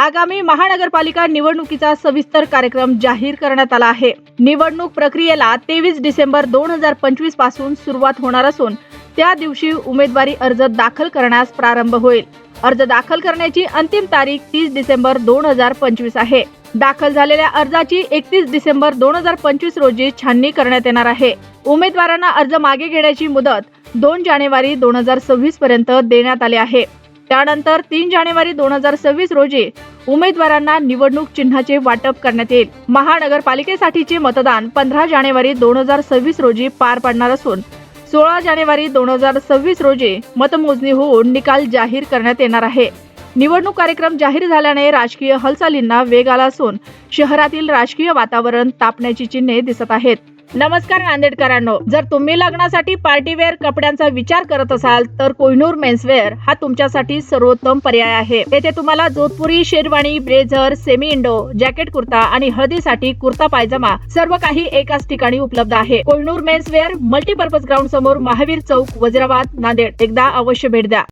आगामी महानगरपालिका निवडणुकीचा सविस्तर कार्यक्रम जाहीर करण्यात आला आहे। निवडणूक प्रक्रियेला 23 डिसेंबर 2025 पासून सुरुवात होणार असून त्या दिवशी उमेदवारी अर्ज दाखल करण्यास प्रारंभ होईल। अर्ज दाखल करण्याची अंतिम तारीख 30 डिसेंबर 2025 आहे। दाखल झालेल्या अर्जाची 31 डिसेंबर 2025 रोजी छाननी करण्यात येणार आहे। उमेदवारांना अर्ज मागे घेण्याची मुदत 2 जानेवारी 2026 पर्यंत देण्यात आली आहे। त्यानंतर 3 जानेवारी 2026 रोजी उमेदवारांना निवडणूक चिन्हाचे वाटप करण्यात येईल। महानगरपालिकेसाठीचे मतदान 15 जानेवारी 2026 रोजी पार पडणार असून 16 जानेवारी 2026 रोजी मतमोजणी होऊन निकाल जाहीर करण्यात येणार आहे। निवडणूक कार्यक्रम जाहीर झाल्याने राजकीय हालचालींना वेग आला असून शहरातील राजकीय वातावरण तापण्याची चिन्हे दिसत आहेत। नमस्कार नांदेडकरांनो, जर तुम्ही लग्नासाठी पार्टीवेअर कपड्यांचा विचार करत असाल तर कोहिनूर मेन्सवेअर हा तुमच्यासाठी सर्वोत्तम पर्याय आहे। येथे तुम्हाला Jodhpuri, sherwani, blazer, semi Indo, jacket kurta आणि हळदीसाठी कुर्ता पायजमा सर्व काही एकाच ठिकाणी उपलब्ध आहे। कोहिनूर मेन्सवेअर मल्टीपर्पज ग्राउंड समोर महावीर चौक, वजिराबाद, नांदेड। एकदा अवश्य भेट द्या।